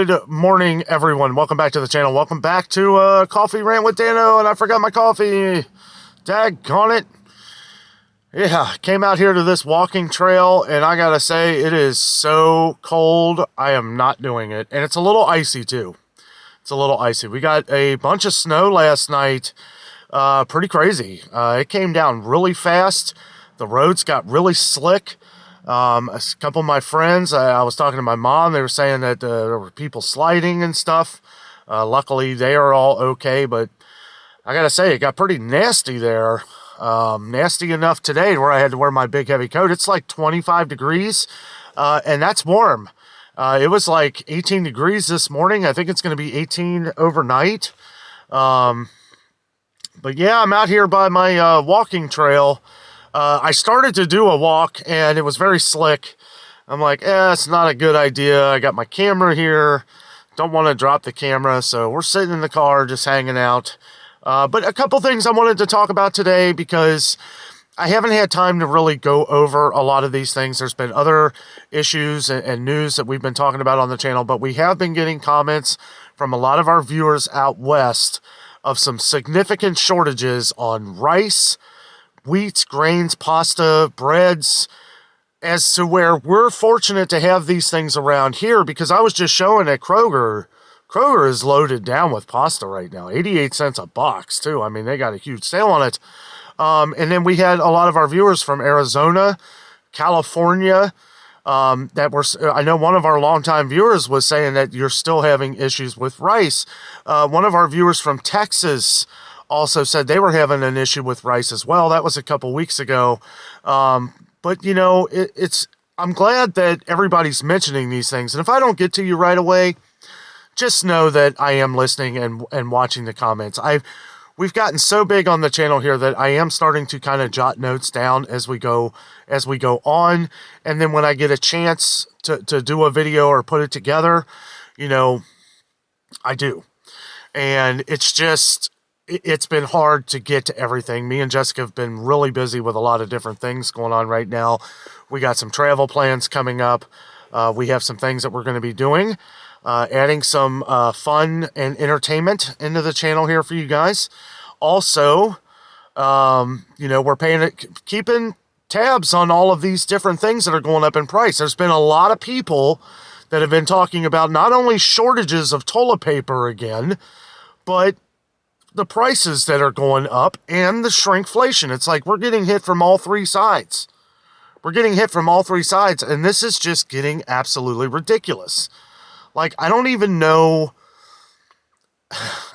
Good morning, everyone. Welcome back to the channel. Welcome back to Coffee Rant with Dano, and I forgot my coffee. Daggone it. Yeah, came out here to this walking trail, and I gotta say, it is so cold. I am not doing it. And it's a little icy, too. It's a little icy. We got a bunch of snow last night. Pretty crazy. It came down really fast. The roads got really slick. A couple of my friends, I was talking to my mom, they were saying that there were people sliding and stuff. Luckily, they are all okay, but I gotta say, it got pretty nasty there. Nasty enough today where I had to wear my big heavy coat. It's like 25 degrees, and that's warm. It was like 18 degrees this morning. I think it's going to be 18 overnight. But yeah, I'm out here by my walking trail. I started to do a walk, and it was very slick. I'm like, it's not a good idea. I got my camera here. Don't want to drop the camera, so we're sitting in the car just hanging out. But a couple things I wanted to talk about today because I haven't had time to really go over a lot of these things. There's been other issues and news that we've been talking about on the channel, but we have been getting comments from a lot of our viewers out west of some significant shortages on rice, wheats, grains, pasta, breads, as to where we're fortunate to have these things around here, because I was just showing at Kroger is loaded down with pasta right now, 88 cents a box too. I mean, they got a huge sale on it. And then we had a lot of our viewers from Arizona, California, I know one of our longtime viewers was saying that you're still having issues with rice. One of our viewers from Texas also said they were having an issue with rice as well. That was a couple weeks ago. But you know, I'm glad that everybody's mentioning these things. And if I don't get to you right away, just know that I am listening and watching the comments. We've gotten so big on the channel here that I am starting to kind of jot notes down as we go on. And then when I get a chance to do a video or put it together, you know, I do. And it's been hard to get to everything. Me and Jessica have been really busy with a lot of different things going on right now. We got some travel plans coming up. We have some things that we're going to be doing. Adding some fun and entertainment into the channel here for you guys. Also, you know, we're keeping tabs on all of these different things that are going up in price. There's been a lot of people that have been talking about not only shortages of toilet paper again, but the prices that are going up and the shrinkflation. It's like we're getting hit from all three sides. We're getting hit from all three sides, and this is just getting absolutely ridiculous. Like, I don't even know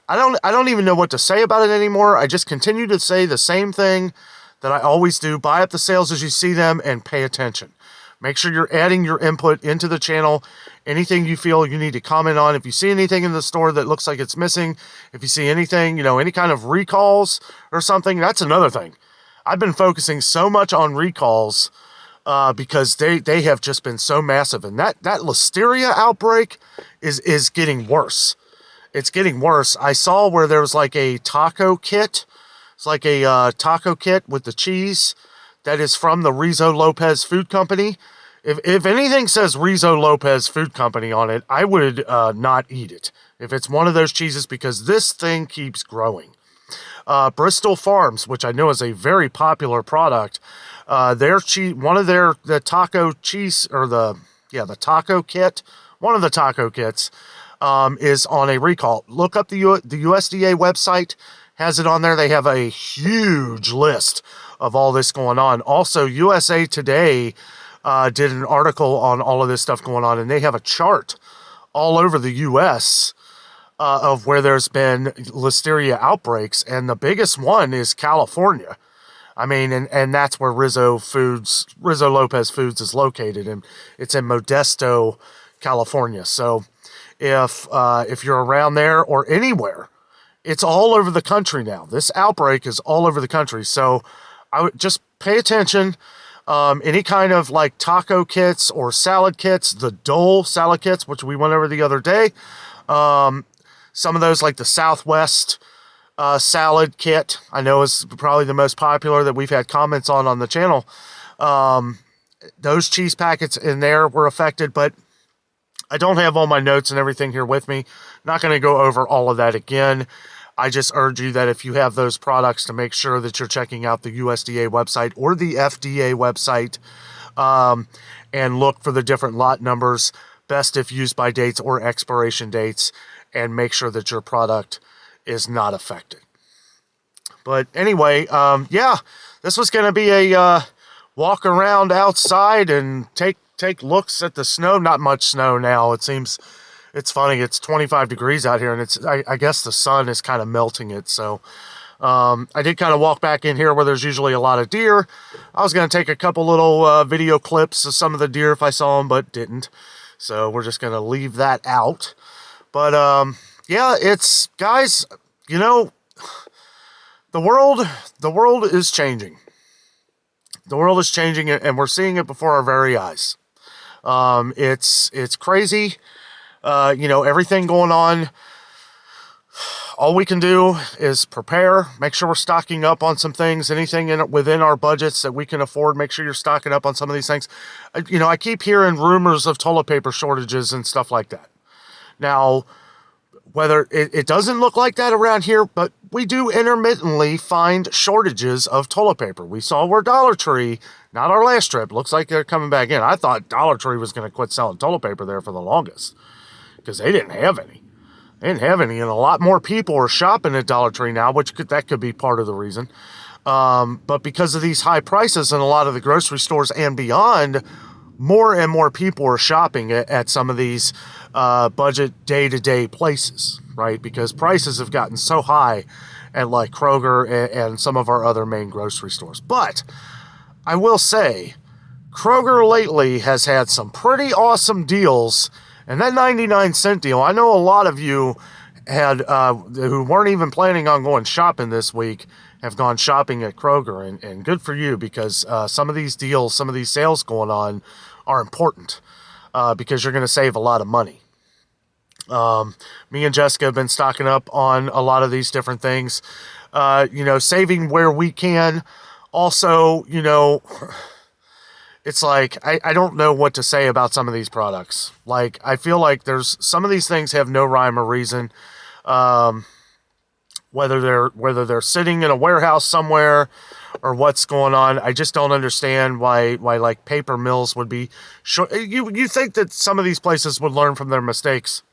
what to say about it anymore. I just continue to say the same thing that I always do. Buy up the sales as you see them and pay attention. Make sure you're adding your input into the channel. Anything you feel you need to comment on. If you see anything in the store that looks like it's missing, if you see anything, you know, any kind of recalls or something, that's another thing. I've been focusing so much on recalls because they have just been so massive. And that listeria outbreak is getting worse. It's getting worse. I saw where there was like a taco kit. It's like a taco kit with the cheese that is from the Rizzo Lopez Food Company. If anything says Rizzo Lopez Food Company on it, I would not eat it. If it's one of those cheeses, because this thing keeps growing. Bristol Farms, which I know is a very popular product, their cheese, the taco cheese, or the taco kit, one of the taco kits, is on a recall. Look up the USDA website, has it on there. They have a huge list of all this going on. Also, USA Today did an article on all of this stuff going on, and they have a chart all over the U.S. Of where there's been listeria outbreaks, and the biggest one is California. I mean, and that's where Rizzo Lopez Foods is located, and it's in Modesto, California. So if you're around there or anywhere, it's all over the country now. This outbreak is all over the country. So I would just pay attention. Any kind of like taco kits or salad kits, the Dole salad kits, which we went over the other day. Some of those, like the Southwest salad kit, I know is probably the most popular that we've had comments on the channel. Those cheese packets in there were affected, but I don't have all my notes and everything here with me. Not going to go over all of that again. I just urge you that if you have those products, to make sure that you're checking out the USDA website or the FDA website, and look for the different lot numbers, best if used by dates or expiration dates, and make sure that your product is not affected. But anyway, yeah, this was going to be a walk around outside and take looks at the snow. Not much snow now. It seems, it's funny, it's 25 degrees out here, and it's I guess the sun is kind of melting it. So I did kind of walk back in here where there's usually a lot of deer. I was going to take a couple little video clips of some of the deer if I saw them, but didn't. So we're just going to leave that out. But yeah, it's, guys, you know, the world is changing. The world is changing, and we're seeing it before our very eyes. It's crazy. You know, everything going on. All we can do is prepare, make sure we're stocking up on some things, anything within our budgets that we can afford. Make sure you're stocking up on some of these things. You know, I keep hearing rumors of toilet paper shortages and stuff like that. Now, whether it doesn't look like that around here, but we do intermittently find shortages of toilet paper. We saw where Dollar Tree, not our last trip, looks like they're coming back in. I thought Dollar Tree was going to quit selling toilet paper there for the longest because they didn't have any. They didn't have any, and a lot more people are shopping at Dollar Tree now, that could be part of the reason. But because of these high prices in a lot of the grocery stores and beyond, more and more people are shopping at some of these budget day-to-day places, right? Because prices have gotten so high at like Kroger and some of our other main grocery stores. But I will say, Kroger lately has had some pretty awesome deals. And that 99-cent deal, I know a lot of you had who weren't even planning on going shopping this week have gone shopping at Kroger, and good for you, because some of these deals, some of these sales going on are important because you're going to save a lot of money. Me and Jessica have been stocking up on a lot of these different things, you know, saving where we can. Also, you know, it's like, I don't know what to say about some of these products. Like, I feel like some of these things have no rhyme or reason. Whether they're sitting in a warehouse somewhere or what's going on, I just don't understand why like paper mills would be short. You think that some of these places would learn from their mistakes,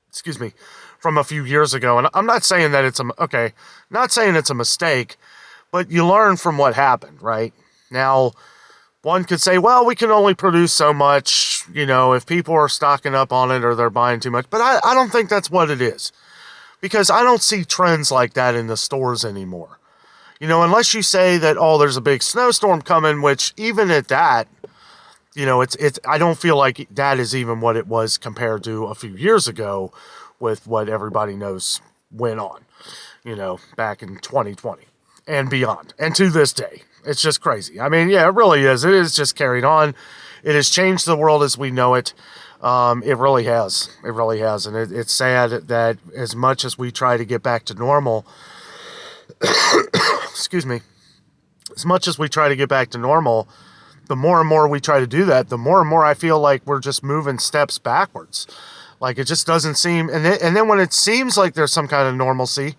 excuse me, from a few years ago. And I'm not saying that not saying it's a mistake, but you learn from what happened, right? Now, one could say, well, we can only produce so much, you know, if people are stocking up on it or they're buying too much. But I don't think that's what it is, because I don't see trends like that in the stores anymore. You know, unless you say that, oh, there's a big snowstorm coming, which even at that, you know, I don't feel like that is even what it was compared to a few years ago with what everybody knows went on, you know, back in 2020 and beyond and to this day. It's just crazy. I mean, yeah, it really is. It is just carried on. It has changed the world as we know it. It really has. It really has. And it's sad that as much as we try to get back to normal, excuse me, as much as we try to get back to normal, the more and more we try to do that, the more and more I feel like we're just moving steps backwards. Like, it just doesn't seem, and then when it seems like there's some kind of normalcy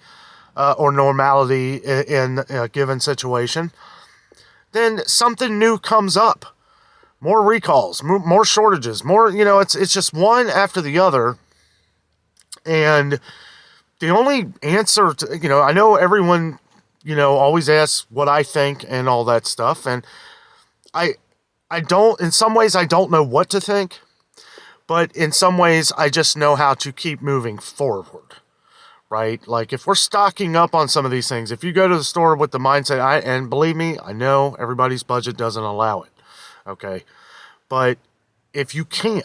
or normality in a given situation, then something new comes up. More recalls, more shortages, more, you know, it's just one after the other. And the only answer to, you know, I know everyone, you know, always asks what I think and all that stuff. And I don't, in some ways, I don't know what to think. But in some ways, I just know how to keep moving forward. Right? Like, if we're stocking up on some of these things, if you go to the store with the mindset, and believe me, I know everybody's budget doesn't allow it, okay? But if you can,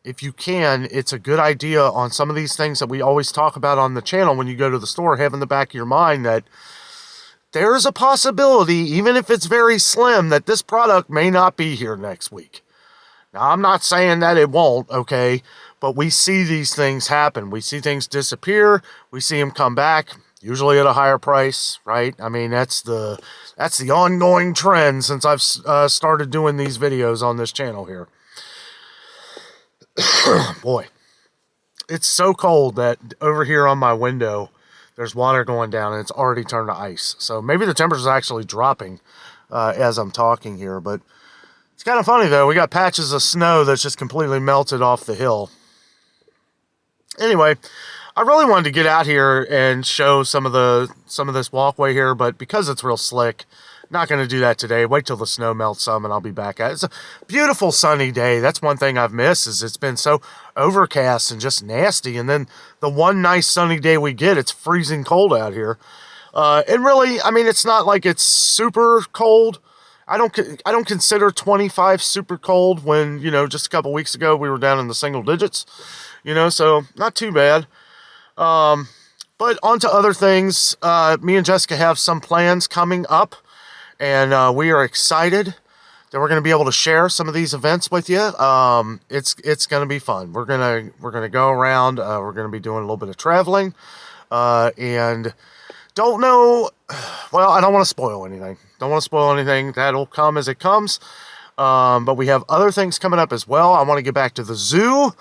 it's a good idea on some of these things that we always talk about on the channel when you go to the store, have in the back of your mind that there is a possibility, even if it's very slim, that this product may not be here next week. Now, I'm not saying that it won't, okay? But we see these things happen. We see things disappear. We see them come back, usually at a higher price, right? I mean, that's the ongoing trend since I've started doing these videos on this channel here. Boy, it's so cold that over here on my window, there's water going down and it's already turned to ice. So maybe the temperature's actually dropping as I'm talking here. But it's kind of funny, though. We got patches of snow that's just completely melted off the hill. Anyway, I really wanted to get out here and show some of this walkway here, but because it's real slick, not going to do that today. Wait till the snow melts some and I'll be back at it. It's a beautiful sunny day. That's one thing I've missed, is it's been so overcast and just nasty. And then the one nice sunny day we get, it's freezing cold out here. And really, I mean, it's not like it's super cold. I don't consider 25 super cold when, you know, just a couple weeks ago we were down in the single digits, you know, so not too bad. But on to other things. Me and Jessica have some plans coming up, and we are excited that we're going to be able to share some of these events with you. It's going to be fun. We're going to go around. We're going to be doing a little bit of traveling, and don't know. Well, I don't want to spoil anything. That'll come as it comes. But we have other things coming up as well. I want to get back to the zoo.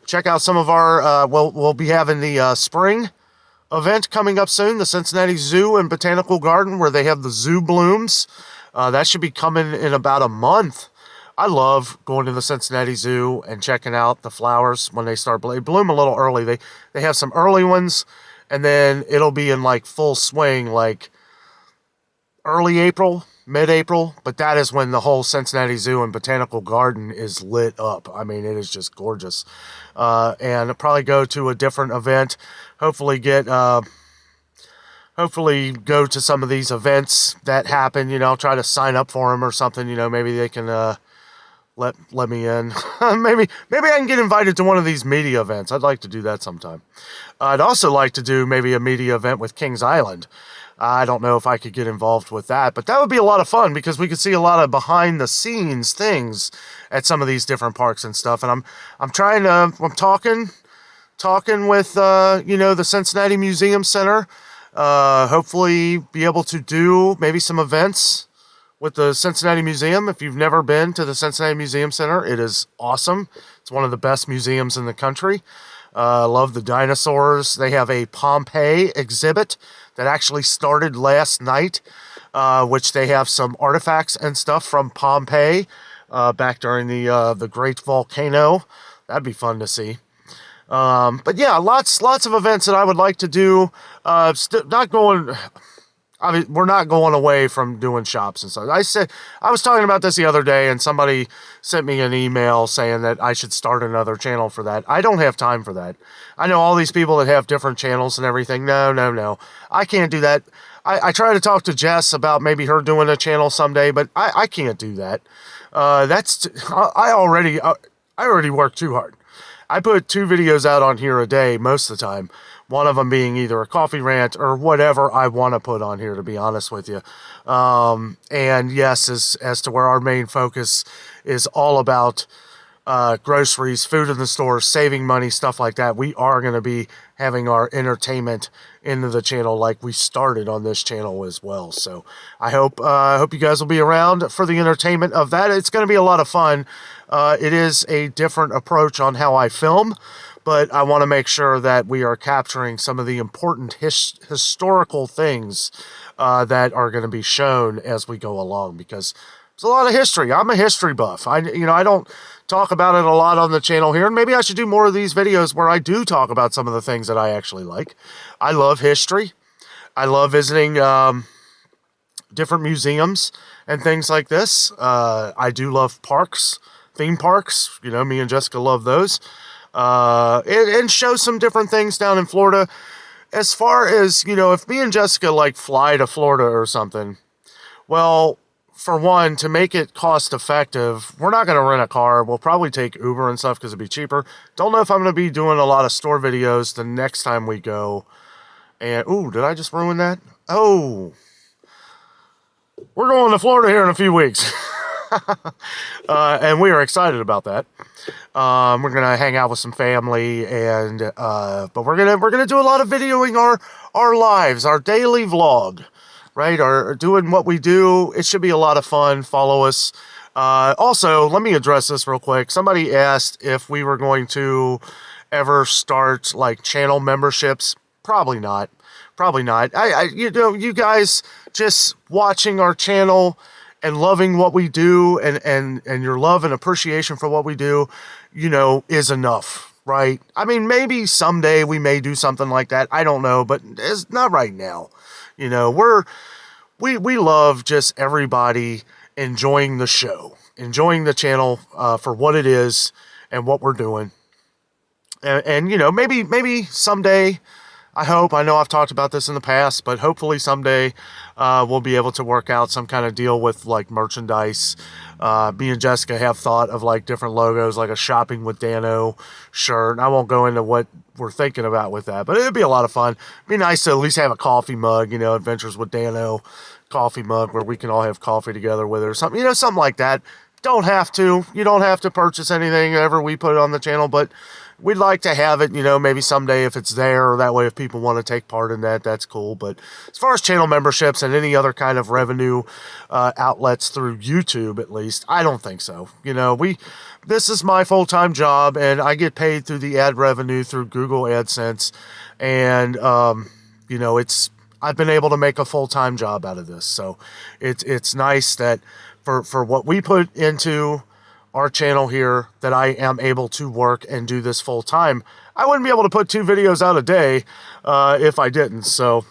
Check out some of our, we'll be having the spring event coming up soon, the Cincinnati Zoo and Botanical Garden, where they have the zoo blooms. That should be coming in about a month. I love going to the Cincinnati Zoo and checking out the flowers when they start blooming. They bloom a little early. They have some early ones, and then it'll be in like full swing, like early April, mid-April, but that is when the whole Cincinnati Zoo and Botanical Garden is lit up. I mean, it is just gorgeous. And I'll probably go to a different event. Hopefully go to some of these events that happen. You know, I'll try to sign up for them or something. You know, maybe they can let me in. maybe I can get invited to one of these media events. I'd like to do that sometime. I'd also like to do maybe a media event with Kings Island. I don't know if I could get involved with that, but that would be a lot of fun because we could see a lot of behind the scenes things at some of these different parks and stuff. And I'm talking with, you know, the Cincinnati Museum Center, hopefully be able to do maybe some events with the Cincinnati Museum. If you've never been to the Cincinnati Museum Center, it is awesome. It's one of the best museums in the country. Love the dinosaurs. They have a Pompeii exhibit that actually started last night, which they have some artifacts and stuff from Pompeii back during the Great Volcano. That'd be fun to see. But yeah, lots of events that I would like to do. We're not going away from doing shops and stuff. I was talking about this the other day, and somebody sent me an email saying that I should start another channel for that. I don't have time for that. I know all these people that have different channels and everything. No. I can't do that. I try to talk to Jess about maybe her doing a channel someday, but I can't do that. I already work too hard. I put 2 videos out on here a day most of the time. One of them being either a coffee rant or whatever I want to put on here, to be honest with you. And yes, as to where our main focus is all about groceries, food in the store, saving money, stuff like that. We are going to be having our entertainment into the channel like we started on this channel as well. So I hope you guys will be around for the entertainment of that. It's going to be a lot of fun. It is a different approach on how I film, but I want to make sure that we are capturing some of the important historical things that are going to be shown as we go along, because there's a lot of history. I'm a history buff. I don't talk about it a lot on the channel here, and maybe I should do more of these videos where I do talk about some of the things that I actually like. I love history. I love visiting different museums and things like this. I do love parks, theme parks. You know, me and Jessica love those. And show some different things down in Florida. As far as, you know, if me and Jessica like fly to Florida or something, well, for one, to make it cost effective, we're not going to rent a car. We'll probably take Uber and stuff because it'd be cheaper. Don't know if I'm going to be doing a lot of store videos the next time we go. And, ooh, did I just ruin that? Oh, we're going to Florida here in a few weeks. And we are excited about that. We're gonna hang out with some family, and but we're gonna do a lot of videoing our lives, our daily vlog, right? Or doing what we do. It should be a lot of fun. Follow us Also, let me address this real quick. Somebody asked if we were going to ever start like channel memberships. Probably not. Probably not. You guys just watching our channel and loving what we do and your love and appreciation for what we do, is enough, right? I mean, maybe someday we may do something like that. I don't know, but it's not right now. We love just everybody enjoying the show, enjoying the channel for what it is and what we're doing. And maybe someday, I know I've talked about this in the past, but hopefully someday we'll be able to work out some kind of deal with like merchandise. Me and Jessica have thought of like different logos, like a Shopping with Dano shirt. And I won't go into what we're thinking about with that, but it'd be a lot of fun. It'd be nice to at least have a coffee mug, Adventures with Dano coffee mug where we can all have coffee together with it or something, something like that. You don't have to purchase anything ever we put it on the channel, but we'd like to have it, maybe someday if it's there, or that way if people want to take part in that, that's cool. But as far as channel memberships and any other kind of revenue outlets through YouTube, at least, I don't think so. This is my full-time job, and I get paid through the ad revenue through Google AdSense, and I've been able to make a full-time job out of this. So it's nice that for what we put into our channel here, that I am able to work and do this full time. I wouldn't be able to put 2 videos out a day if I didn't. So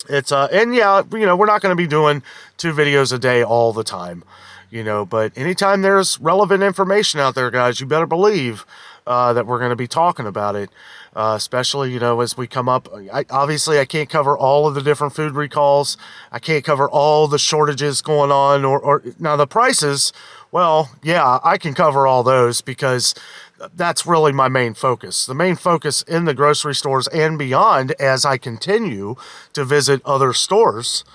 it's and yeah, we're not going to be doing 2 videos a day all the time, but anytime there's relevant information out there, guys, you better believe that we're going to be talking about it. Especially, as we come up. Obviously, I can't cover all of the different food recalls. I can't cover all the shortages going on, or now the prices. Well, yeah, I can cover all those because that's really my main focus. The main focus in the grocery stores and beyond, as I continue to visit other stores,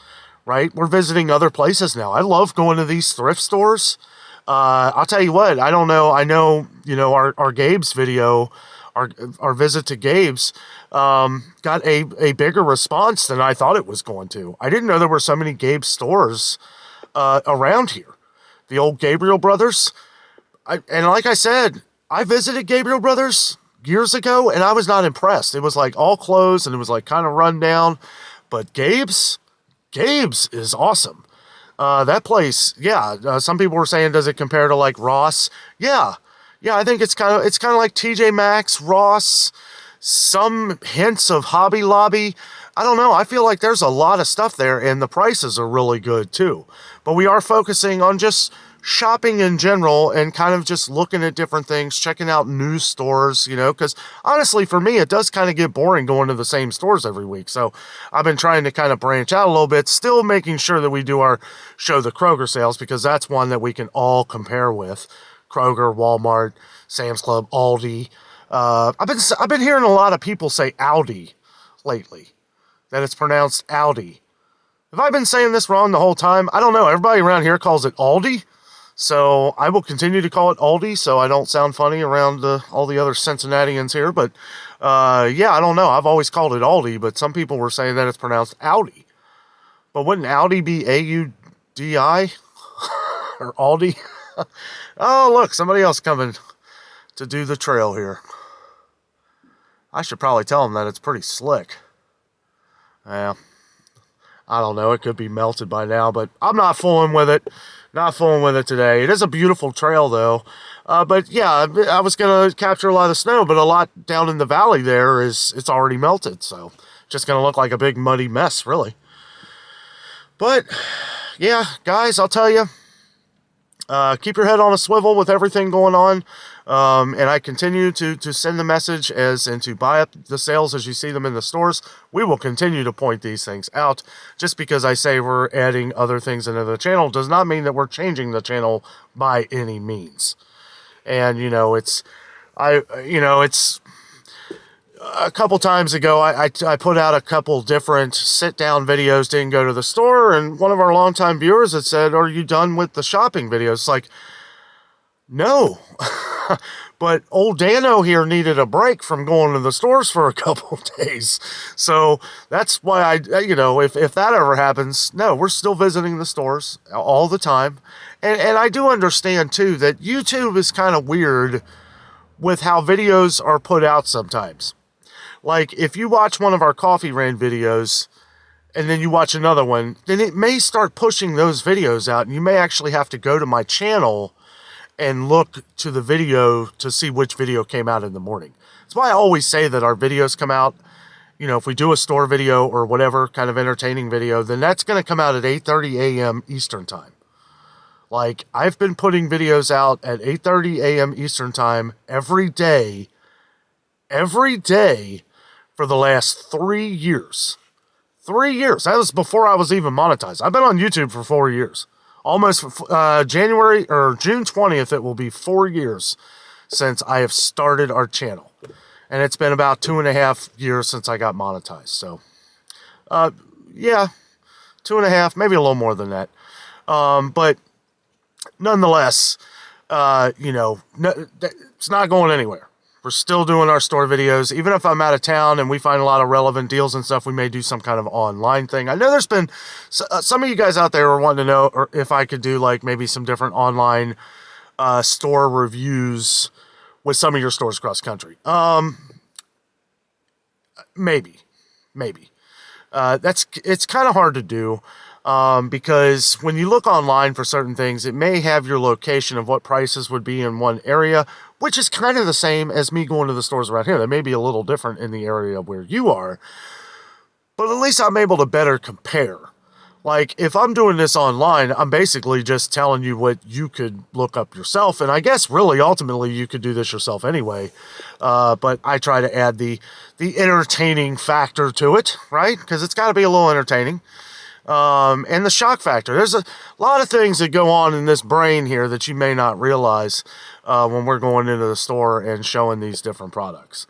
right? We're visiting other places now. I love going to these thrift stores. I'll tell you what, I don't know. I know, our Gabe's video, our visit to Gabe's got a bigger response than I thought it was going to. I didn't know there were so many Gabe's stores around here. The old Gabriel Brothers. And like I said, I visited Gabriel Brothers years ago, and I was not impressed. It was like all closed, and it was like kind of run down. But Gabe's is awesome. That place, yeah. Some people were saying, does it compare to like Ross? Yeah. I think it's kind of like TJ Maxx, Ross, some hints of Hobby Lobby. I don't know. I feel like there's a lot of stuff there, and the prices are really good too. But we are focusing on just shopping in general and kind of just looking at different things, checking out new stores, because honestly, for me, it does kind of get boring going to the same stores every week. So I've been trying to kind of branch out a little bit, still making sure that we do our Show the Kroger sales, because that's one that we can all compare with. Kroger, Walmart, Sam's Club, Aldi. I've been hearing a lot of people say Aldi lately, that it's pronounced Aldi. Have I been saying this wrong the whole time? I don't know. Everybody around here calls it Aldi, so I will continue to call it Aldi so I don't sound funny around all the other Cincinnatians here. But yeah, I don't know. I've always called it Aldi, but some people were saying that it's pronounced Audi. But wouldn't Audi be A-U-D-I? Or Aldi? Oh, look, somebody else coming to do the trail here. I should probably tell them that it's pretty slick. Yeah, I don't know. It could be melted by now, but I'm not fooling with it. Not fooling with it today. It is a beautiful trail, though. But yeah, I was going to capture a lot of snow, but a lot down in the valley there it's already melted. So just going to look like a big muddy mess, really. But yeah, guys, I'll tell you. Keep your head on a swivel with everything going on. And I continue to send the message and to buy up the sales as you see them in the stores. We will continue to point these things out. Just because I say we're adding other things into the channel does not mean that we're changing the channel by any means. And, it's a couple times ago, I put out a couple different sit-down videos, didn't go to the store, and one of our longtime viewers had said, are you done with the shopping videos? It's like, no. But old Dano here needed a break from going to the stores for a couple of days. So that's why if that ever happens, no, we're still visiting the stores all the time. And I do understand, too, that YouTube is kind of weird with how videos are put out sometimes. Like, if you watch one of our Coffee Rant videos and then you watch another one, then it may start pushing those videos out, and you may actually have to go to my channel and look to the video to see which video came out in the morning. That's why I always say that our videos come out, if we do a store video or whatever kind of entertaining video, then that's going to come out at 8:30 a.m. Eastern Time. Like, I've been putting videos out at 8:30 a.m. Eastern Time every day for the last 3 years. 3 years. That was before I was even monetized. I've been on YouTube for 4 years. Almost January or June 20th, it will be 4 years since I have started our channel. And it's been about 2.5 years since I got monetized. So, yeah, 2.5, maybe a little more than that. But nonetheless, it's not going anywhere. We're still doing our store videos. Even if I'm out of town and we find a lot of relevant deals and stuff, we may do some kind of online thing. I know there's been some of you guys out there are wanting to know if I could do like maybe some different online store reviews with some of your stores across country. Maybe. It's kind of hard to do. Because when you look online for certain things, it may have your location of what prices would be in one area, which is kind of the same as me going to the stores around here. They may be a little different in the area where you are, but at least I'm able to better compare. Like, if I'm doing this online, I'm basically just telling you what you could look up yourself, and I guess really ultimately you could do this yourself anyway, but I try to add the entertaining factor to it, right? Because it's got to be a little entertaining. And the shock factor. There's a lot of things that go on in this brain here that you may not realize when we're going into the store and showing these different products.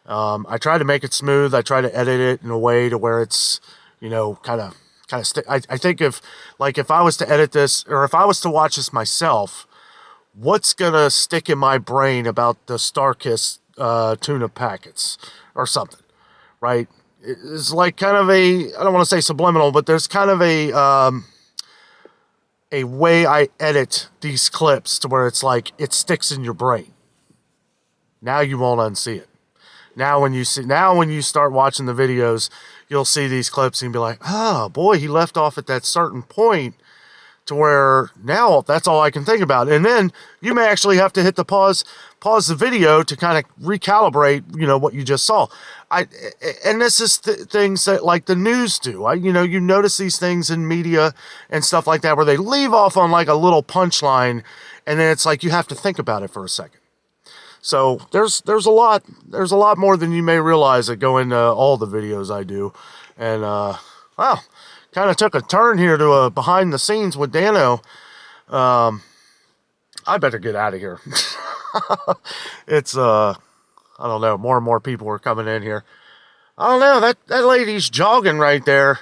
I try to make it smooth. I try to edit it in a way to where it's, kind of I think if I was to edit this, or if I was to watch this myself, what's going to stick in my brain about the StarKist tuna packets or something, right? It's like kind of I don't want to say subliminal, but there's kind of a way I edit these clips to where it's like it sticks in your brain. Now you won't unsee it. Now when you start watching the videos, you'll see these clips and be like, oh boy, he left off at that certain point to where now that's all I can think about. And then you may actually have to hit the pause the video to kind of recalibrate, what you just saw. And this is things that like the news do. You notice these things in media and stuff like that where they leave off on like a little punchline, and then it's like you have to think about it for a second. So there's a lot more than you may realize that go into all the videos I do. And kind of took a turn here to a behind the scenes with Dano. I better get out of here. It's I don't know, more and more people are coming in here. I don't know, that lady's jogging right there.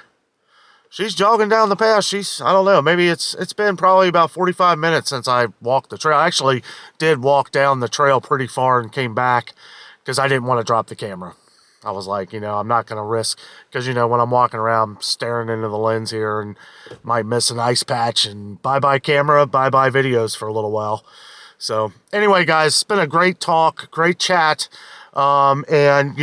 She's jogging down the path. I don't know, maybe it's been probably about 45 minutes since I walked the trail. I actually did walk down the trail pretty far and came back because I didn't want to drop the camera. I was like, I'm not going to risk, because, when I'm walking around staring into the lens here and might miss an ice patch, and bye-bye camera, bye-bye videos for a little while. So anyway, guys, it's been a great talk, great chat. And,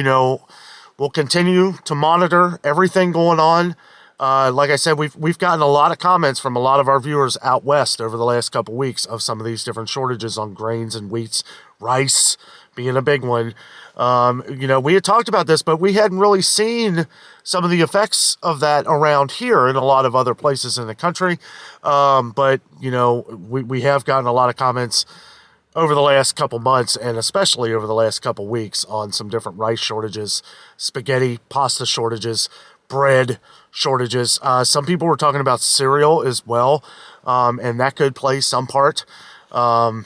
we'll continue to monitor everything going on. Like I said, we've gotten a lot of comments from a lot of our viewers out west over the last couple weeks of some of these different shortages on grains and wheats, rice being a big one. We had talked about this, but we hadn't really seen some of the effects of that around here in a lot of other places in the country. But we have gotten a lot of comments over the last couple months, and especially over the last couple weeks, on some different rice shortages, spaghetti, pasta shortages, bread shortages. Some people were talking about cereal as well, and that could play some part. One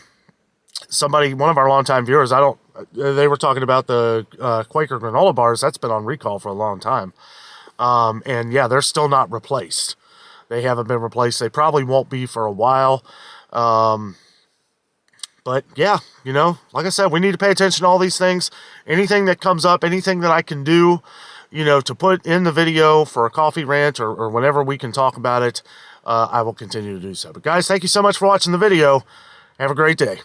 of our longtime viewers, they were talking about the Quaker granola bars. That's been on recall for a long time. And yeah, they're still not replaced. They haven't been replaced. They probably won't be for a while. But yeah, you know, like I said, we need to pay attention to all these things. Anything that comes up, anything that I can do, you know, to put in the video for a coffee rant or whenever we can talk about it, I will continue to do so. But guys, thank you so much for watching the video. Have a great day.